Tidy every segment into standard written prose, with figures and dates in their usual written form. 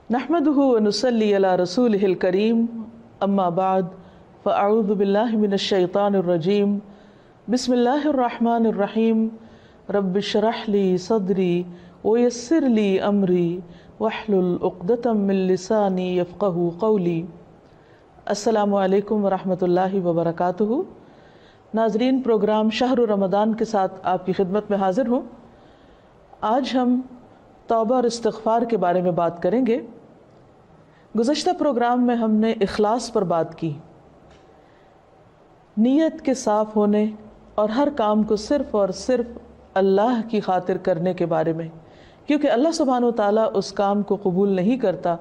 نحمده ونصلي على رسوله الكريم اما بعد فاعوذ بالله من الشيطان الرجيم بسم الله الرحمن الرحيم رب اشرح لي صدري ويسر لي امري واحلل عقدة من لساني يفقهوا قولي۔ السلام علیکم ورحمۃ اللہ وبرکاتہ۔ ناظرین، پروگرام شہر رمضان کے ساتھ آپ کی خدمت میں حاضر ہوں۔ آج ہم توبہ اور استغفار کے بارے میں بات کریں گے۔ گزشتہ پروگرام میں ہم نے اخلاص پر بات کی، نیت کے صاف ہونے اور ہر کام کو صرف اور صرف اللہ کی خاطر کرنے کے بارے میں، کیونکہ اللہ سبحانہ و تعالیٰ اس کام کو قبول نہیں کرتا،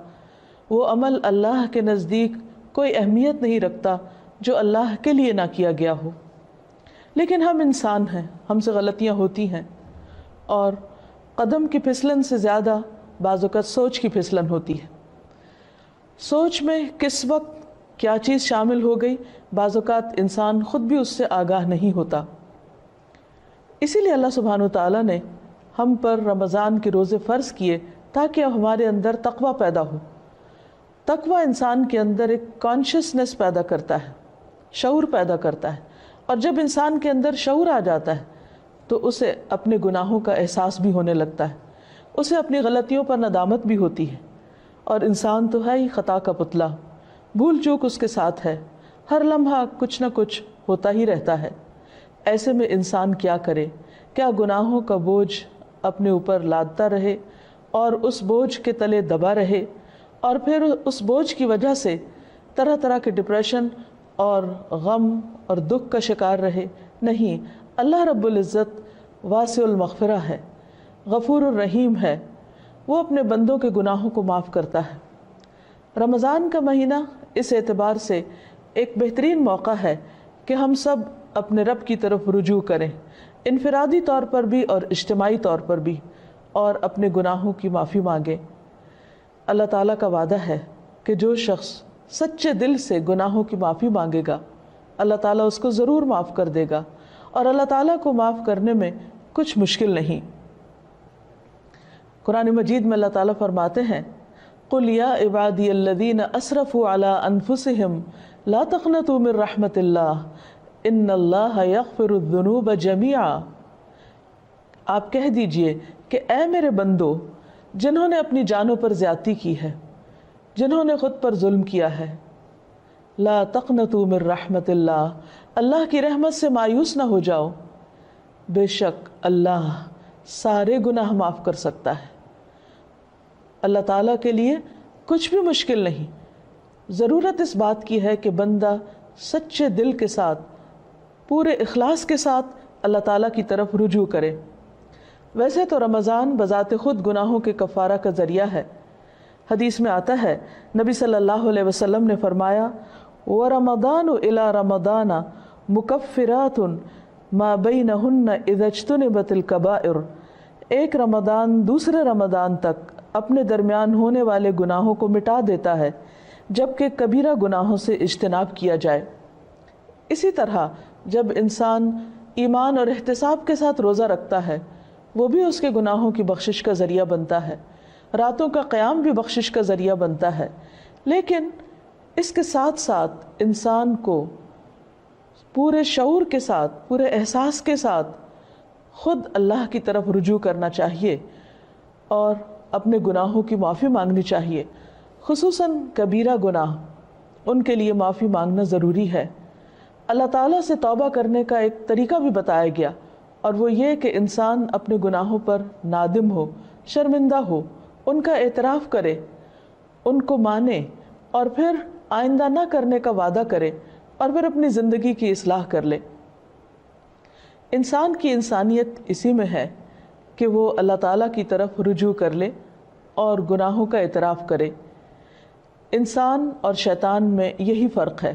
وہ عمل اللہ کے نزدیک کوئی اہمیت نہیں رکھتا جو اللہ کے لیے نہ کیا گیا ہو۔ لیکن ہم انسان ہیں، ہم سے غلطیاں ہوتی ہیں، اور قدم کی پھسلن سے زیادہ بعض اوقات سوچ کی پھسلن ہوتی ہے۔ سوچ میں کس وقت کیا چیز شامل ہو گئی، بعض اوقات انسان خود بھی اس سے آگاہ نہیں ہوتا۔ اسی لیے اللہ سبحانہ و تعالیٰ نے ہم پر رمضان کے روزے فرض کیے تاکہ اب ہمارے اندر تقویٰ پیدا ہو۔ تقویٰ انسان کے اندر ایک کانشیسنس پیدا کرتا ہے، شعور پیدا کرتا ہے، اور جب انسان کے اندر شعور آ جاتا ہے تو اسے اپنے گناہوں کا احساس بھی ہونے لگتا ہے، اسے اپنی غلطیوں پر ندامت بھی ہوتی ہے، اور انسان تو ہے ہی خطا کا پتلا، بھول چوک اس کے ساتھ ہے، ہر لمحہ کچھ نہ کچھ ہوتا ہی رہتا ہے۔ ایسے میں انسان کیا کرے؟ کیا گناہوں کا بوجھ اپنے اوپر لادتا رہے اور اس بوجھ کے تلے دبا رہے، اور پھر اس بوجھ کی وجہ سے طرح طرح کے ڈپریشن اور غم اور دکھ کا شکار رہے؟ نہیں، اللہ رب العزت واسع المغفرہ ہے، غفور الرحیم ہے، وہ اپنے بندوں کے گناہوں کو معاف کرتا ہے۔ رمضان کا مہینہ اس اعتبار سے ایک بہترین موقع ہے کہ ہم سب اپنے رب کی طرف رجوع کریں، انفرادی طور پر بھی اور اجتماعی طور پر بھی، اور اپنے گناہوں کی معافی مانگیں۔ اللہ تعالیٰ کا وعدہ ہے کہ جو شخص سچے دل سے گناہوں کی معافی مانگے گا، اللہ تعالیٰ اس کو ضرور معاف کر دے گا، اور اللہ تعالیٰ کو معاف کرنے میں کچھ مشکل نہیں۔ قرآن مجید میں اللہ تعالیٰ فرماتے ہیں، قُلْ يَا عِبَادِيَ الَّذِينَ أَسْرَفُوا عَلَىٰ أَنفُسِهِمْ لَا تَقْنَطُوا مِن رَحْمَةِ اللَّهِ إِنَّ اللَّهَ يَغْفِرُ الذُّنُوبَ جَمِيعًا۔ آپ کہہ دیجئے کہ اے میرے بندو، جنہوں نے اپنی جانوں پر زیادتی کی ہے، جنہوں نے خود پر ظلم کیا ہے، لا تقنطوا من رحمت اللہ، اللہ کی رحمت سے مایوس نہ ہو جاؤ، بے شک اللہ سارے گناہ معاف کر سکتا ہے۔ اللہ تعالیٰ کے لیے کچھ بھی مشکل نہیں۔ ضرورت اس بات کی ہے کہ بندہ سچے دل کے ساتھ، پورے اخلاص کے ساتھ اللہ تعالیٰ کی طرف رجوع کرے۔ ویسے تو رمضان بذات خود گناہوں کے کفارہ کا ذریعہ ہے۔ حدیث میں آتا ہے، نبی صلی اللہ علیہ وسلم نے فرمایا، وَرَمَضَانُ إِلَى رَمَضَانَ مُكَفِّرَاتٌ مَا بَيْنَهُنَّ إِذَا اجْتُنِبَتِ الْكَبَائِرُ۔ ایک رمضان دوسرے رمضان تک اپنے درمیان ہونے والے گناہوں کو مٹا دیتا ہے جبکہ کبیرہ گناہوں سے اجتناب کیا جائے۔ اسی طرح جب انسان ایمان اور احتساب کے ساتھ روزہ رکھتا ہے، وہ بھی اس کے گناہوں کی بخشش کا ذریعہ بنتا ہے، راتوں کا قیام بھی بخشش کا ذریعہ بنتا ہے۔ لیکن اس کے ساتھ ساتھ انسان کو پورے شعور کے ساتھ، پورے احساس کے ساتھ خود اللہ کی طرف رجوع کرنا چاہیے اور اپنے گناہوں کی معافی مانگنی چاہیے۔ خصوصاً کبیرہ گناہ، ان کے لیے معافی مانگنا ضروری ہے۔ اللہ تعالیٰ سے توبہ کرنے کا ایک طریقہ بھی بتایا گیا، اور وہ یہ کہ انسان اپنے گناہوں پر نادم ہو، شرمندہ ہو، ان کا اعتراف کرے، ان کو مانے، اور پھر آئندہ نہ کرنے کا وعدہ کرے، اور پھر اپنی زندگی کی اصلاح کر لے۔ انسان کی انسانیت اسی میں ہے کہ وہ اللہ تعالیٰ کی طرف رجوع کر لے اور گناہوں کا اعتراف کرے۔ انسان اور شیطان میں یہی فرق ہے۔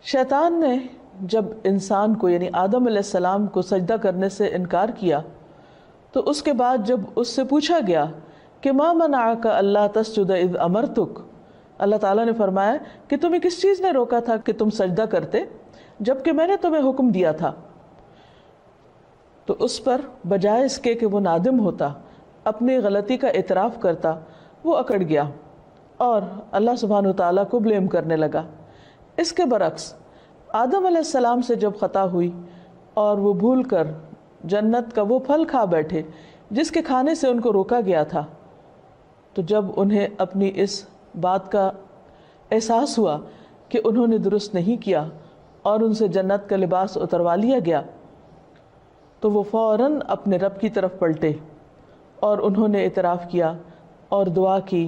شیطان نے جب انسان کو یعنی آدم علیہ السلام کو سجدہ کرنے سے انکار کیا، تو اس کے بعد جب اس سے پوچھا گیا کہ ما منعک اللہ تسجد اذ امرتک، اللہ تعالیٰ نے فرمایا کہ تمہیں کس چیز نے روکا تھا کہ تم سجدہ کرتے جبکہ میں نے تمہیں حکم دیا تھا؟ تو اس پر بجائے اس کے کہ وہ نادم ہوتا، اپنی غلطی کا اعتراف کرتا، وہ اکڑ گیا اور اللہ سبحانہ وتعالیٰ کو بلیم کرنے لگا۔ اس کے برعکس آدم علیہ السلام سے جب خطا ہوئی اور وہ بھول کر جنت کا وہ پھل کھا بیٹھے جس کے کھانے سے ان کو روکا گیا تھا، تو جب انہیں اپنی اس بات کا احساس ہوا کہ انہوں نے درست نہیں کیا اور ان سے جنت کا لباس اتروا لیا گیا، تو وہ فوراً اپنے رب کی طرف پلٹے اور انہوں نے اعتراف کیا اور دعا کی،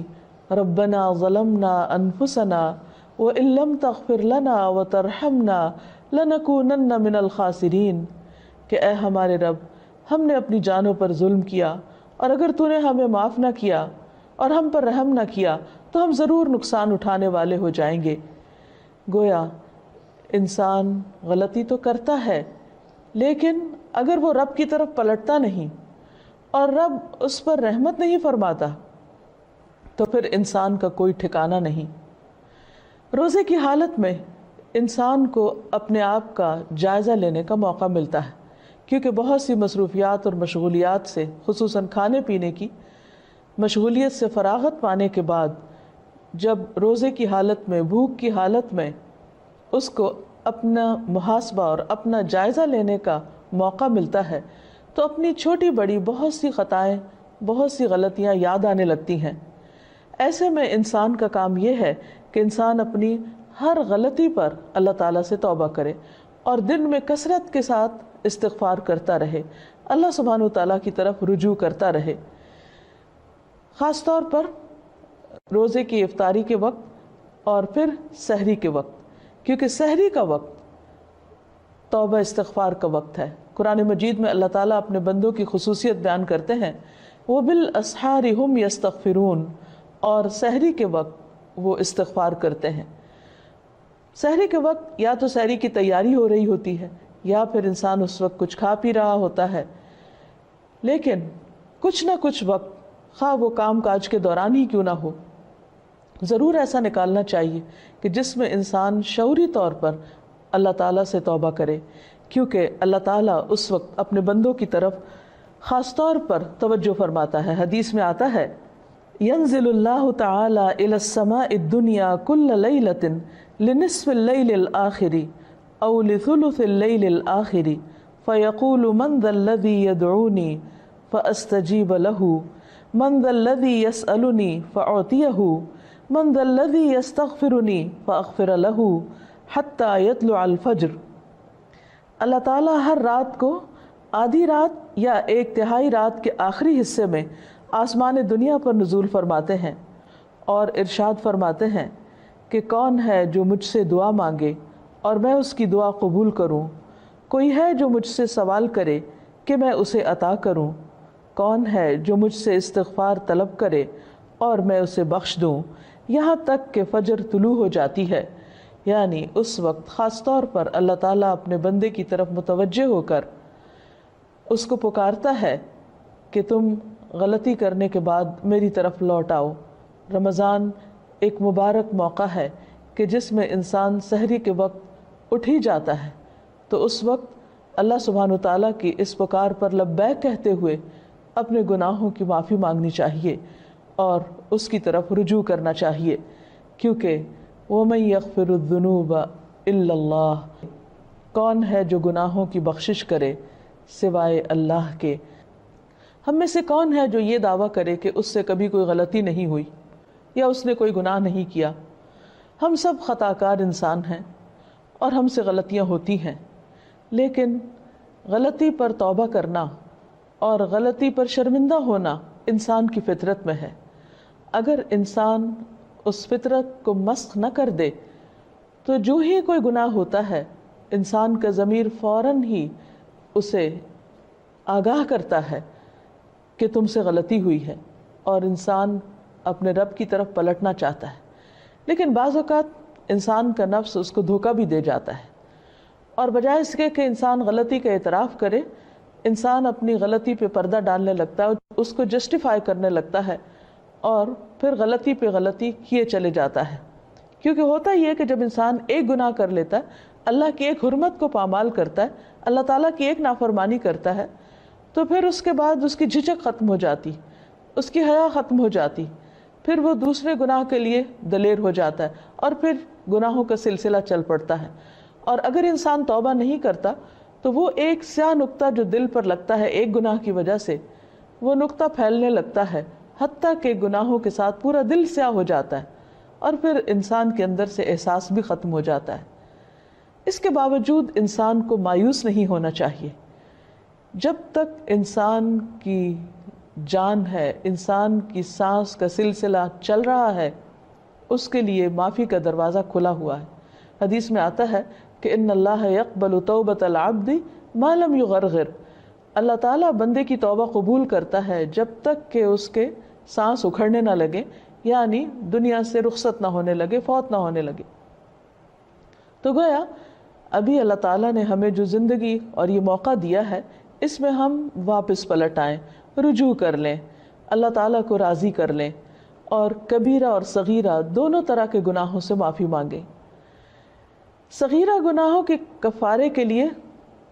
ربنا ظلمنا انفسنا وان لم تغفر لنا وترحمنا لنکونن من الخاسرین، کہ اے ہمارے رب، ہم نے اپنی جانوں پر ظلم کیا اور اگر تو نے ہمیں معاف نہ کیا اور ہم پر رحم نہ کیا تو ہم ضرور نقصان اٹھانے والے ہو جائیں گے۔ گویا انسان غلطی تو کرتا ہے، لیکن اگر وہ رب کی طرف پلٹتا نہیں اور رب اس پر رحمت نہیں فرماتا تو پھر انسان کا کوئی ٹھکانہ نہیں۔ روزے کی حالت میں انسان کو اپنے آپ کا جائزہ لینے کا موقع ملتا ہے، کیونکہ بہت سی مصروفیات اور مشغولیات سے، خصوصاً کھانے پینے کی مشغولیت سے فراغت پانے کے بعد جب روزے کی حالت میں، بھوک کی حالت میں اس کو اپنا محاسبہ اور اپنا جائزہ لینے کا موقع ملتا ہے تو اپنی چھوٹی بڑی بہت سی خطائیں، بہت سی غلطیاں یاد آنے لگتی ہیں۔ ایسے میں انسان کا کام یہ ہے کہ انسان اپنی ہر غلطی پر اللہ تعالیٰ سے توبہ کرے اور دن میں کثرت کے ساتھ استغفار کرتا رہے، اللہ سبحانہ وتعالیٰ کی طرف رجوع کرتا رہے، خاص طور پر روزے کی افطاری کے وقت اور پھر سحری کے وقت، کیونکہ سحری کا وقت توبہ استغفار کا وقت ہے۔ قرآن مجید میں اللہ تعالیٰ اپنے بندوں کی خصوصیت بیان کرتے ہیں، وَبِالْأَسْحَارِ هُمْ يَسْتَغْفِرُونَ، اور سحری کے وقت وہ استغفار کرتے ہیں۔ سحری کے وقت یا تو سحری کی تیاری ہو رہی ہوتی ہے یا پھر انسان اس وقت کچھ کھا پی رہا ہوتا ہے، لیکن کچھ نہ کچھ وقت، خواہ وہ کام کاج کے دوران ہی کیوں نہ ہو، ضرور ایسا نکالنا چاہیے کہ جس میں انسان شعوری طور پر اللہ تعالیٰ سے توبہ کرے، کیونکہ اللہ تعالیٰ اس وقت اپنے بندوں کی طرف خاص طور پر توجہ فرماتا ہے۔ حدیث میں آتا ہے، ينزل اللہ تعالی الى السماء الدنیا كل ليلة لنصف الليل الآخر او لثلث الليل الآخر فيقول من ذا الذي يدعوني فاستجيب له، من ذا الذي يسألني فأعطيه، من ذا الذي يستغفرني فأغفر له حتى يطلع الفجر۔ اللہ تعالیٰ ہر رات کو آدھی رات یا ایک تہائی رات کے آخری حصے میں آسمان دنیا پر نزول فرماتے ہیں اور ارشاد فرماتے ہیں کہ کون ہے جو مجھ سے دعا مانگے اور میں اس کی دعا قبول کروں، کوئی ہے جو مجھ سے سوال کرے کہ میں اسے عطا کروں، کون ہے جو مجھ سے استغفار طلب کرے اور میں اسے بخش دوں، یہاں تک کہ فجر طلوع ہو جاتی ہے۔ یعنی اس وقت خاص طور پر اللہ تعالیٰ اپنے بندے کی طرف متوجہ ہو کر اس کو پکارتا ہے کہ تم غلطی کرنے کے بعد میری طرف لوٹ آؤ۔ رمضان ایک مبارک موقع ہے کہ جس میں انسان سحری کے وقت اٹھ ہی جاتا ہے، تو اس وقت اللہ سبحانہ وتعالیٰ کی اس پکار پر لبیک کہتے ہوئے اپنے گناہوں کی معافی مانگنی چاہیے اور اس کی طرف رجوع کرنا چاہیے، کیونکہ وَمَن يَغْفِرُ الذُّنُوبَ إِلَّا اللَّهُ، کون ہے جو گناہوں کی بخشش کرے سوائے اللہ کے۔ ہم میں سے کون ہے جو یہ دعویٰ کرے کہ اس سے کبھی کوئی غلطی نہیں ہوئی یا اس نے کوئی گناہ نہیں کیا؟ ہم سب خطا کار انسان ہیں اور ہم سے غلطیاں ہوتی ہیں، لیکن غلطی پر توبہ کرنا اور غلطی پر شرمندہ ہونا انسان کی فطرت میں ہے۔ اگر انسان اس فطرت کو مسخ نہ کر دے تو جو ہی کوئی گناہ ہوتا ہے انسان کا ضمیر فوراً ہی اسے آگاہ کرتا ہے کہ تم سے غلطی ہوئی ہے اور انسان اپنے رب کی طرف پلٹنا چاہتا ہے، لیکن بعض اوقات انسان کا نفس اس کو دھوکہ بھی دے جاتا ہے اور بجائے اس کے کہ انسان غلطی کا اعتراف کرے، انسان اپنی غلطی پہ پردہ ڈالنے لگتا ہے، اس کو جسٹیفائی کرنے لگتا ہے اور پھر غلطی پہ غلطی کیے چلے جاتا ہے۔ کیونکہ ہوتا یہ ہے کہ جب انسان ایک گناہ کر لیتا ہے، اللہ کی ایک حرمت کو پامال کرتا ہے، اللہ تعالیٰ کی ایک نافرمانی کرتا ہے، تو پھر اس کے بعد اس کی جھجک ختم ہو جاتی، اس کی حیا ختم ہو جاتی، پھر وہ دوسرے گناہ کے لیے دلیر ہو جاتا ہے اور پھر گناہوں کا سلسلہ چل پڑتا ہے. اور اگر انسان توبہ نہیں کرتا تو وہ ایک سیاہ نقطہ جو دل پر لگتا ہے ایک گناہ کی وجہ سے، وہ نقطہ پھیلنے لگتا ہے حتیٰ کہ گناہوں کے ساتھ پورا دل سیاہ ہو جاتا ہے اور پھر انسان کے اندر سے احساس بھی ختم ہو جاتا ہے. اس کے باوجود انسان کو مایوس نہیں ہونا چاہیے. جب تک انسان کی جان ہے، انسان کی سانس کا سلسلہ چل رہا ہے، اس کے لیے معافی کا دروازہ کھلا ہوا ہے. حدیث میں آتا ہے کہ ان اللہ یقبل توبۃ العبد ما لم یغرغر، اللہ تعالیٰ بندے کی توبہ قبول کرتا ہے جب تک کہ اس کے سانس اکھڑنے نہ لگے، یعنی دنیا سے رخصت نہ ہونے لگے، فوت نہ ہونے لگے. تو گویا ابھی اللہ تعالیٰ نے ہمیں جو زندگی اور یہ موقع دیا ہے، اس میں ہم واپس پلٹ آئیں، رجوع کر لیں، اللہ تعالیٰ کو راضی کر لیں اور کبیرہ اور صغیرہ دونوں طرح کے گناہوں سے معافی مانگیں. صغیرہ گناہوں کے کفارے کے لیے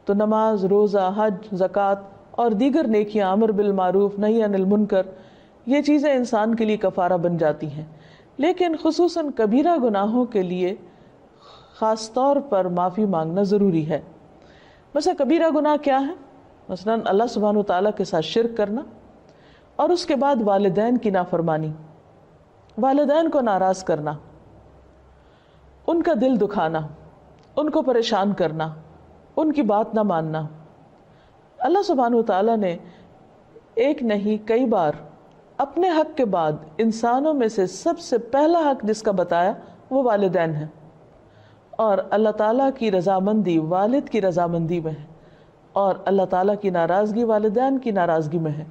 تو نماز، روزہ، حج، زکوٰۃ اور دیگر نیکیاں، امر بالمعروف نہی عن المنکر، یہ چیزیں انسان کے لیے کفارہ بن جاتی ہیں. لیکن خصوصاً کبیرہ گناہوں کے لیے خاص طور پر معافی مانگنا ضروری ہے. مثلا کبیرہ گناہ کیا ہے؟ مثلا اللہ سبحانہ وتعالیٰ کے ساتھ شرک کرنا، اور اس کے بعد والدین کی نافرمانی، والدین کو ناراض کرنا، ان کا دل دکھانا، ان کو پریشان کرنا، ان کی بات نہ ماننا. اللہ سبحانہ وتعالیٰ نے ایک نہیں کئی بار اپنے حق کے بعد انسانوں میں سے سب سے پہلا حق جس کا بتایا وہ والدین ہے. اور اللہ تعالیٰ کی رضامندی والد کی رضامندی میں ہے، اور اللہ تعالیٰ کی ناراضگی والدین کی ناراضگی میں ہے.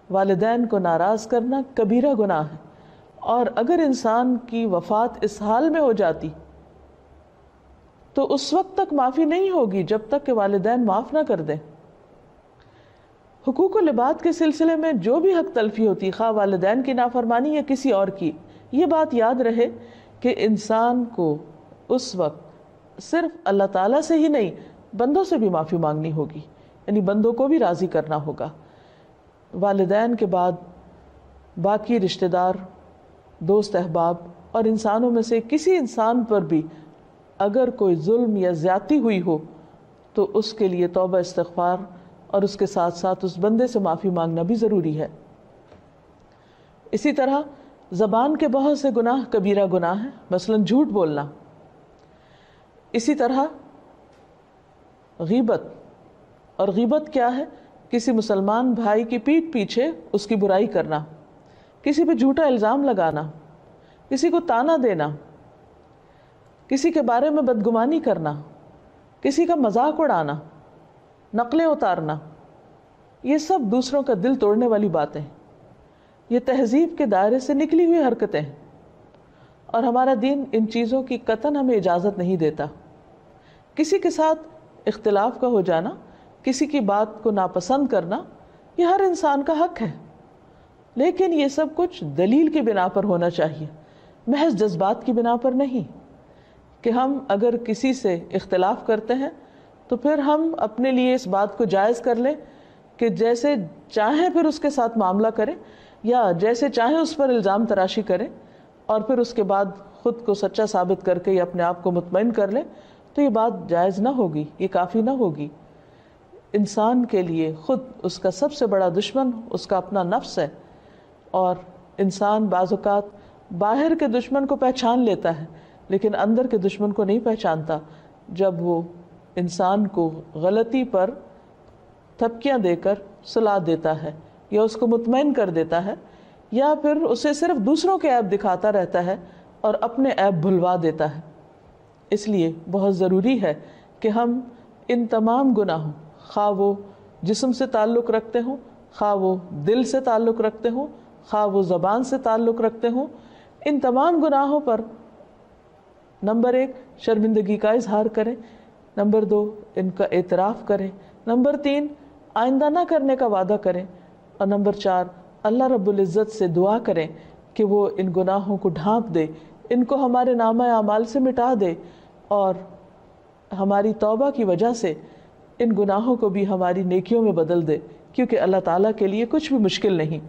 والدین کو ناراض کرنا کبیرہ گناہ ہے، اور اگر انسان کی وفات اس حال میں ہو جاتی تو اس وقت تک معافی نہیں ہوگی جب تک کہ والدین معاف نہ کر دیں. حقوق و لباد کے سلسلے میں جو بھی حق تلفی ہوتی، خواہ والدین کی نافرمانی یا کسی اور کی، یہ بات یاد رہے کہ انسان کو اس وقت صرف اللہ تعالیٰ سے ہی نہیں، بندوں سے بھی معافی مانگنی ہوگی، یعنی بندوں کو بھی راضی کرنا ہوگا. والدین کے بعد باقی رشتہ دار، دوست احباب اور انسانوں میں سے کسی انسان پر بھی اگر کوئی ظلم یا زیادتی ہوئی ہو تو اس کے لیے توبہ استغفار اور اس کے ساتھ ساتھ اس بندے سے معافی مانگنا بھی ضروری ہے. اسی طرح زبان کے بہت سے گناہ کبیرہ گناہ ہیں، مثلا جھوٹ بولنا. اسی طرح غیبت، اور غیبت کیا ہے؟ کسی مسلمان بھائی کی پیٹھ پیچھے اس کی برائی کرنا، کسی پہ جھوٹا الزام لگانا، کسی کو تانا دینا، کسی کے بارے میں بدگمانی کرنا، کسی کا مذاق اڑانا، نقلیں اتارنا، یہ سب دوسروں کا دل توڑنے والی باتیں، یہ تہذیب کے دائرے سے نکلی ہوئی حرکتیں ہیں، اور ہمارا دین ان چیزوں کی قطعاً ہمیں اجازت نہیں دیتا. کسی کے ساتھ اختلاف کا ہو جانا، کسی کی بات کو ناپسند کرنا، یہ ہر انسان کا حق ہے، لیکن یہ سب کچھ دلیل کی بنا پر ہونا چاہیے، محض جذبات کی بنا پر نہیں. کہ ہم اگر کسی سے اختلاف کرتے ہیں تو پھر ہم اپنے لیے اس بات کو جائز کر لیں کہ جیسے چاہیں پھر اس کے ساتھ معاملہ کریں، یا جیسے چاہیں اس پر الزام تراشی کریں، اور پھر اس کے بعد خود کو سچا ثابت کر کے یا اپنے آپ کو مطمئن کر لیں، تو یہ بات جائز نہ ہوگی، یہ کافی نہ ہوگی. انسان کے لیے خود اس کا سب سے بڑا دشمن اس کا اپنا نفس ہے، اور انسان بعض اوقات باہر کے دشمن کو پہچان لیتا ہے لیکن اندر کے دشمن کو نہیں پہچانتا. جب وہ انسان کو غلطی پر تھپکیاں دے کر سلا دیتا ہے، یا اس کو مطمئن کر دیتا ہے، یا پھر اسے صرف دوسروں کے عیب دکھاتا رہتا ہے اور اپنے عیب بھلوا دیتا ہے. اس لیے بہت ضروری ہے کہ ہم ان تمام گناہوں، خواہ وہ جسم سے تعلق رکھتے ہوں، خواہ وہ دل سے تعلق رکھتے ہوں، خواہ وہ زبان سے تعلق رکھتے ہوں، ان تمام گناہوں پر نمبر 1 شرمندگی کا اظہار کریں، نمبر 2 ان کا اعتراف کریں، نمبر 3 آئندہ نہ کرنے کا وعدہ کریں، اور نمبر 4 اللہ رب العزت سے دعا کریں کہ وہ ان گناہوں کو ڈھانپ دے، ان کو ہمارے نامہ اعمال سے مٹا دے، اور ہماری توبہ کی وجہ سے ان گناہوں کو بھی ہماری نیکیوں میں بدل دے، کیونکہ اللہ تعالیٰ کے لیے کچھ بھی مشکل نہیں.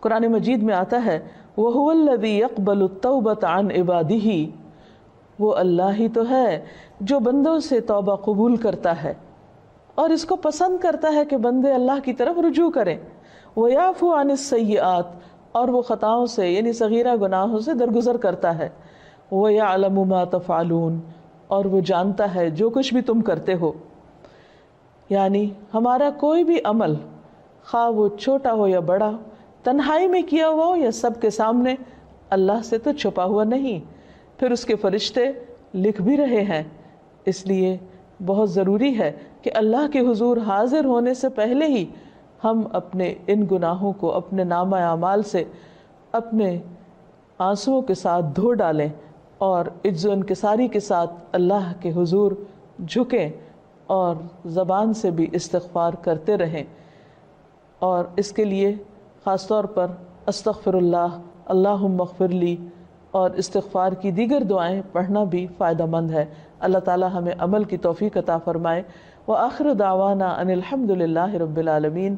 قرآن مجید میں آتا ہے وَهُوَ الَّذِي يَقْبَلُ التَّوْبَةَ عَنْ عِبَادِهِ، وہ اللہ ہی تو ہے جو بندوں سے توبہ قبول کرتا ہے اور اس کو پسند کرتا ہے کہ بندے اللہ کی طرف رجوع کریں۔ وَيَعْفُو عَنِ السَّيِّئَاتِ، اور وہ خطاؤں سے یعنی صغیرہ گناہوں سے درگزر کرتا ہے۔ وَيَعْلَمُ مَا تَفْعَلُونَ، اور وہ جانتا ہے جو کچھ بھی تم کرتے ہو۔ یعنی ہمارا کوئی بھی عمل، خواہ وہ چھوٹا ہو یا بڑا، تنہائی میں کیا ہوا ہو یا سب کے سامنے، اللہ سے تو چھپا ہوا نہیں، پھر اس کے فرشتے لکھ بھی رہے ہیں۔ اس لیے بہت ضروری ہے کہ اللہ کے حضور حاضر ہونے سے پہلے ہی ہم اپنے ان گناہوں کو اپنے نامہ اعمال سے اپنے آنسوؤں کے ساتھ دھو ڈالیں اور عجز و انکساری کے ساتھ اللہ کے حضور جھکیں اور زبان سے بھی استغفار کرتے رہیں۔ اور اس کے لیے خاص طور پر استغفر اللہ، اللہم اغفر لی اور استغفار کی دیگر دعائیں پڑھنا بھی فائدہ مند ہے۔ اللہ تعالی ہمیں عمل کی توفیق عطا فرمائے۔ وآخر دعوانا ان الحمد للہ رب العالمین۔